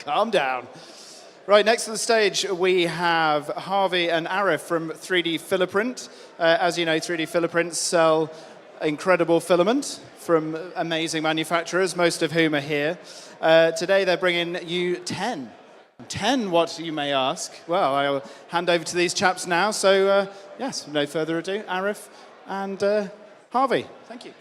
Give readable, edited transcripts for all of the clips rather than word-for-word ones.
Calm down. Right, next to the stage we have Harvey and Arif from 3D FilaPrint. As you know, 3D FilaPrint sell incredible filament from amazing manufacturers, most of whom are here. Today they're bringing you 10. 10, what you may ask? Well, I'll hand over to these chaps now. So, yes, no further ado, Arif and Harvey. Thank you.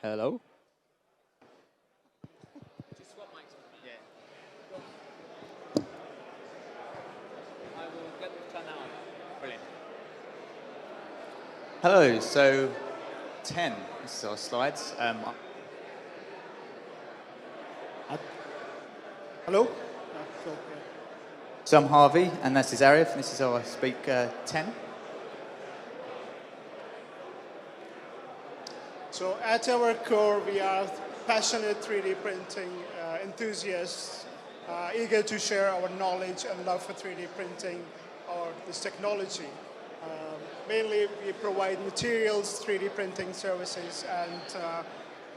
Hello. Hello, so 10, this is our slides. Hello? So I'm Harvey, and this is Arif, and this is our speaker 10. So at our core, we are passionate 3D printing enthusiasts, eager to share our knowledge and love for 3D printing or this technology. Mainly, we provide materials, 3D printing services, and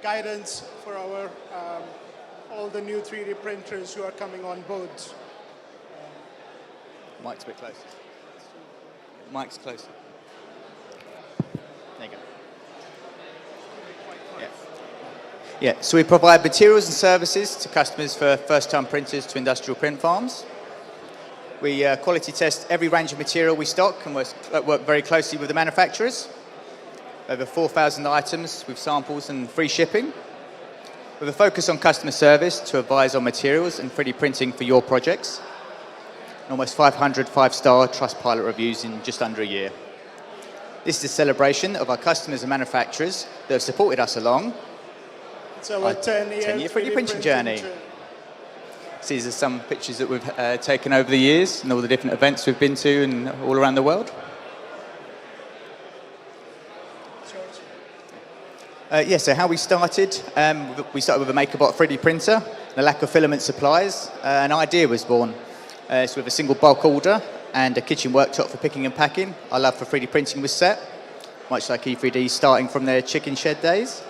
guidance for our all the new 3D printers who are coming on board. Mic's a bit closer. Mic's closer. There you go. Yeah, so we provide materials and services to customers for first-time printers to industrial print farms. We quality test every range of material we stock and work very closely with the manufacturers. Over 4,000 items with samples and free shipping. With a focus on customer service to advise on materials and 3D printing for your projects. And almost 500 five-star Trustpilot reviews in just under a year. This is a celebration of our customers and manufacturers that have supported us along So our 10-year 3D printing journey. These are some pictures that we've taken over the years and all the different events we've been to and all around the world. So how we started with a MakerBot 3D printer, the lack of filament supplies, an idea was born. So with a single bulk order and a kitchen worktop for picking and packing, our love for 3D printing was set, much like E3D starting from their chicken shed days.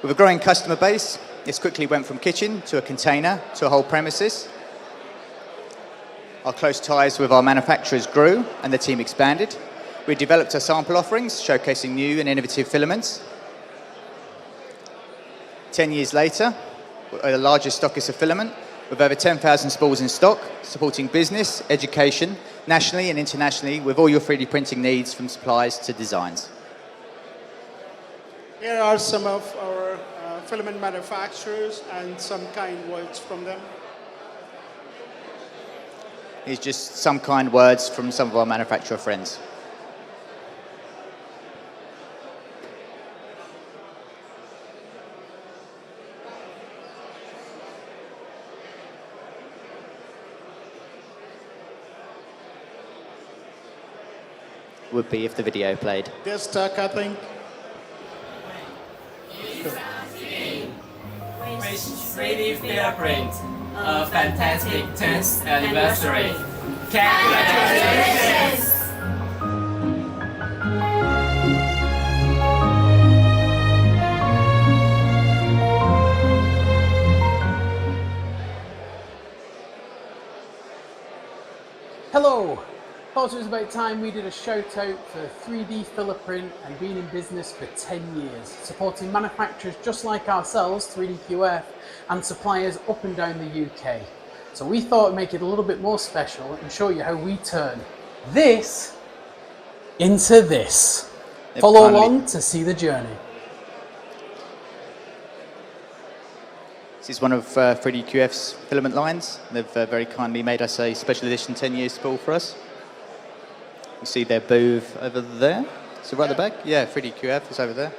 With a growing customer base, this quickly went from kitchen to a container to a whole premises. Our close ties with our manufacturers grew and the team expanded. We developed our sample offerings, showcasing new and innovative filaments. 10 years later, we're the largest stockist of filament, with over 10,000 spools in stock, supporting business, education, nationally and internationally, with all your 3D printing needs from supplies to designs. Here are some of our filament manufacturers and some kind words from them. Here's just some kind words from some of our manufacturer friends. Would be if the video played. They're stuck, I think. Wish 3D FilaPrint a fantastic 10th anniversary. Congratulations! Hello! Thought it was about time we did a shout out for 3D FilaPrint and been in business for 10 years, supporting manufacturers just like ourselves, 3DQF, and suppliers up and down the UK. So we thought it'd make it a little bit more special and show you how we turn this into this. Follow along to see the journey. This is one of 3DQF's filament lines. They've very kindly made us a special edition 10-year spool for us. You see their booth over there. So right at the back? Yeah, 3DQF is over there.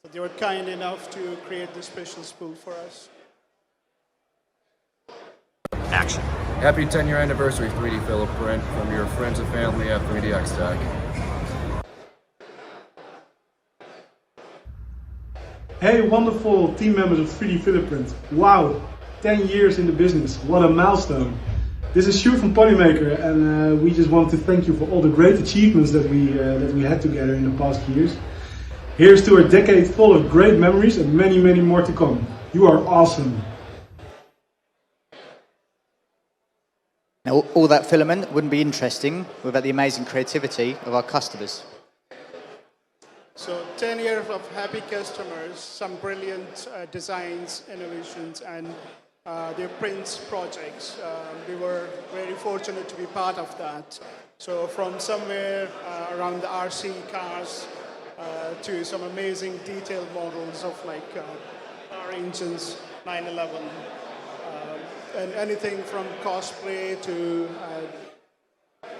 So they were kind enough to create this special spool for us. Action. Happy 10-year anniversary 3D FilaPrint from your friends and family at 3DX Tech. Hey, wonderful team members of 3D FilaPrint. Wow, 10 years in the business. What a milestone. This is Sjoerd from Polymaker, and we just want to thank you for all the great achievements that we had together in the past years. Here's to a decade full of great memories and many, many more to come. You are awesome. Now, all that filament wouldn't be interesting without the amazing creativity of our customers. So 10 years of happy customers, some brilliant designs, innovations, and their prints projects. We were very fortunate to be part of that. So from somewhere around the RC cars to some amazing detailed models of like car engines, 911, and anything from cosplay to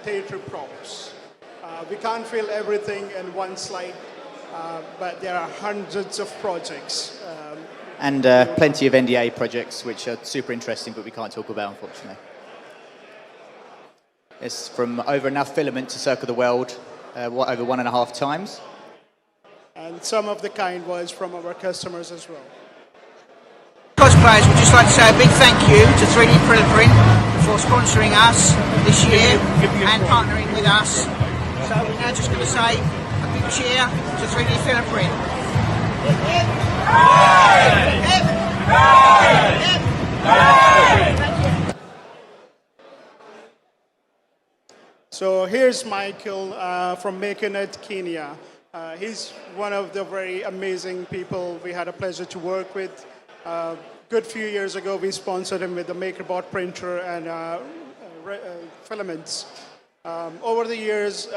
theater props. We can't fill everything in one slide, but there are hundreds of projects. And plenty of NDA projects, which are super interesting, but we can't talk about, unfortunately. It's from over enough filament to circle the world, over 1.5 times. And some of the kind was from our customers as well. Cosplayers, we'd just like to say a big thank you to 3D FilaPrint for sponsoring us this year and partnering with us. So we're now just going to say a big cheer to 3D FilaPrint. So here's Michael from MakerNet Kenya. He's one of the very amazing people we had a pleasure to work with. Good few years ago, we sponsored him with the MakerBot printer and filaments. Over the years,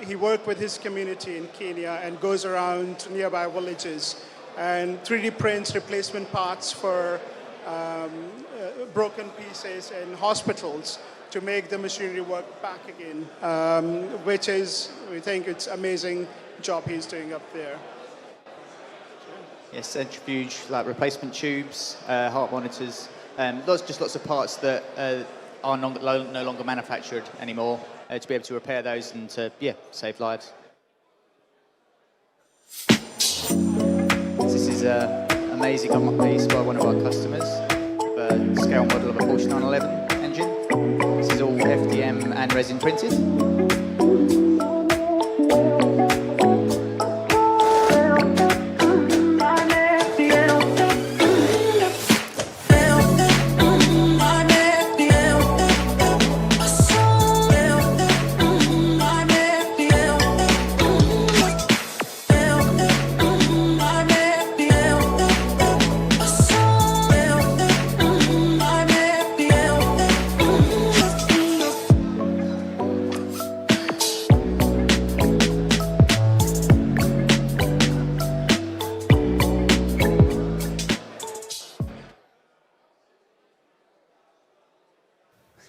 he worked with his community in Kenya and goes around nearby villages and 3D prints replacement parts for broken pieces in hospitals to make the machinery work back again, which is, we think it's amazing job he's doing up there. Yes, centrifuge, like replacement tubes, heart monitors, lots of parts that are no longer manufactured anymore, to be able to repair those and to, save lives. This is an amazing unlock piece by one of our customers, a scale model of a Porsche 911 engine. This is all FDM and resin printed.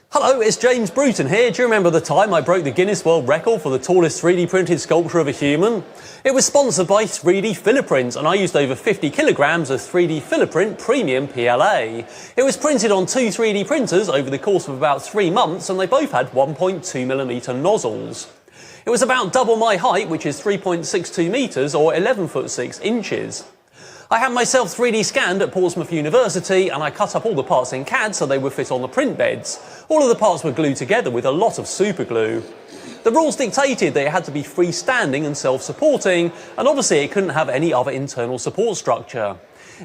Hello, it's James Bruton here. Do you remember the time I broke the Guinness World Record for the tallest 3D printed sculpture of a human? It was sponsored by 3D FilaPrint, and I used over 50 kilograms of 3D FilaPrint Premium PLA. It was printed on 2 3D printers over the course of about 3 months, and they both had 1.2mm nozzles. It was about double my height, which is 3.62 metres or 11'6" inches. I had myself 3D scanned at Portsmouth University, and I cut up all the parts in CAD so they would fit on the print beds. All of the parts were glued together with a lot of super glue. The rules dictated that it had to be freestanding and self-supporting, and obviously it couldn't have any other internal support structure.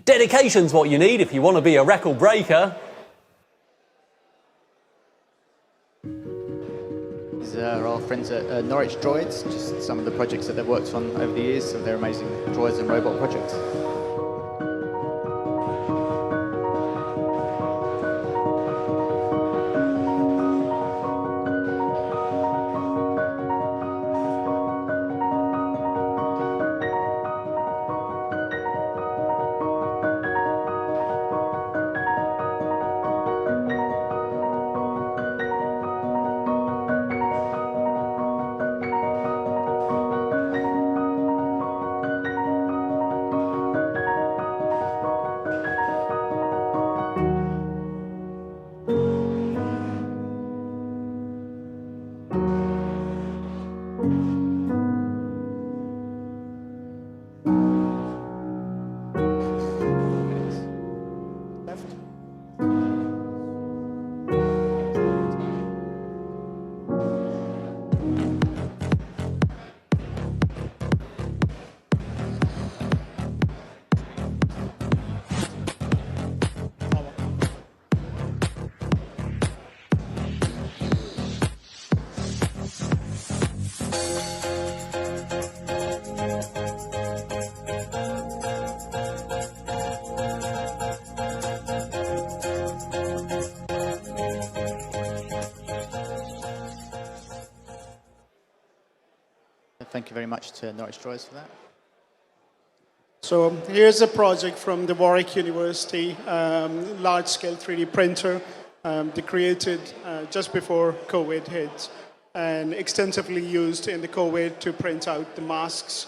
Dedication's what you need if you want to be a record breaker. These are our friends at Norwich Droids, just some of the projects that they've worked on over the years of their amazing droids and robot projects. thank you very much to Norwich Droids for that. So here's a project from the Warwick University, large-scale 3D printer. They created just before COVID hit and extensively used in the COVID to print out the masks.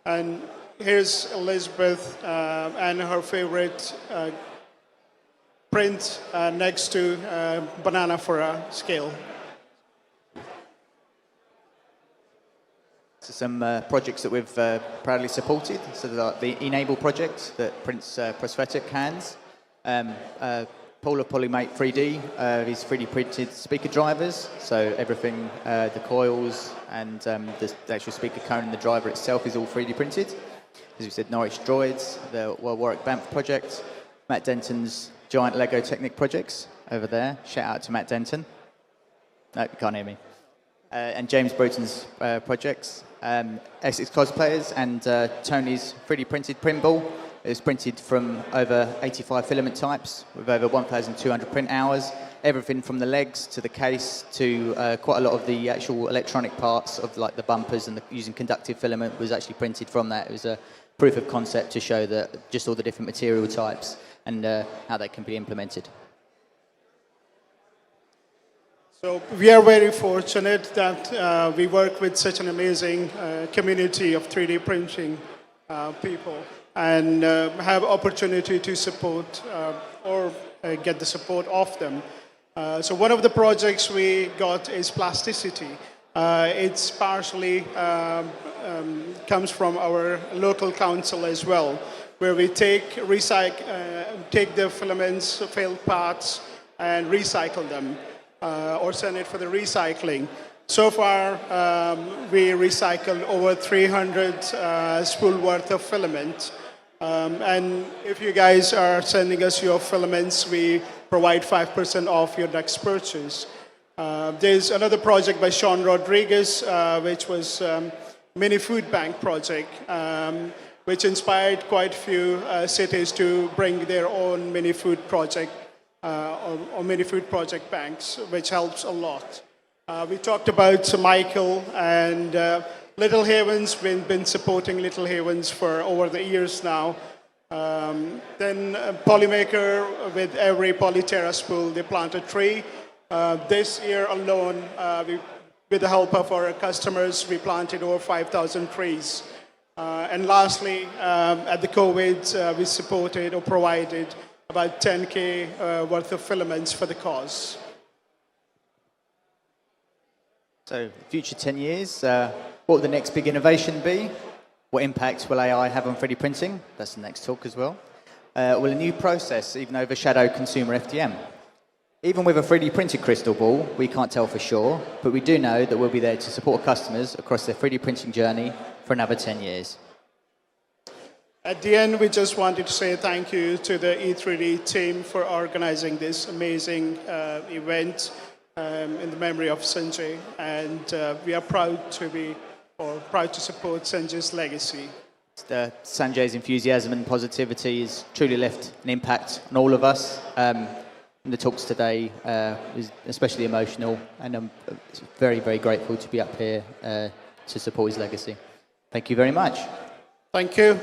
And here's Elizabeth and her favorite print next to banana for a scale. So some projects that we've proudly supported. So the Enable project that prints prosthetic hands. Polar Polymate 3D, these 3D printed speaker drivers. So everything, the coils and the actual speaker cone and the driver itself is all 3D printed. As we said, Norwich Droids, the Warwick Banff project, Matt Denton's giant Lego Technic projects over there. Shout out to Matt Denton. No, you can't hear me. And James Bruton's projects. Essex Cosplayers and Tony's 3D printed print ball. It was printed from over 85 filament types with over 1,200 print hours. Everything from the legs to the case to quite a lot of the actual electronic parts of like the bumpers and using conductive filament was actually printed from that. It was a proof of concept to show that just all the different material types and how they can be implemented. So we are very fortunate that we work with such an amazing community of 3D printing people and have opportunity to support or get the support of them. So one of the projects we got is plasticity. It's partially comes from our local council as well, where we take the filaments, failed parts, and recycle them. Or send it for the recycling. So far, we recycled over 300 spool worth of filament. And if you guys are sending us your filaments, we provide 5% off your next purchase. There's another project by Sean Rodriguez, which was mini food bank project, which inspired quite a few cities to bring their own mini food project or mini food project banks, which helps a lot. We talked about Michael and Little Havens. We've been supporting Little Havens for over the years now. Then Polymaker, with every Polyterra spool, they plant a tree. This year alone, with the help of our customers, we planted over 5,000 trees. And lastly, at the COVID, we supported or provided about 10K worth of filaments for the cause. So, future 10 years, what will the next big innovation be? What impact will AI have on 3D printing? That's the next talk as well. Will a new process even overshadow consumer FDM? Even with a 3D printed crystal ball, we can't tell for sure, but we do know that we'll be there to support customers across their 3D printing journey for another 10 years. At the end, we just wanted to say thank you to the E3D team for organizing this amazing event in the memory of Sanjay, and we are proud to support Sanjay's legacy. Sanjay's enthusiasm and positivity has truly left an impact on all of us. The talks today is especially emotional, and I'm very, very grateful to be up here to support his legacy. Thank you very much. Thank you.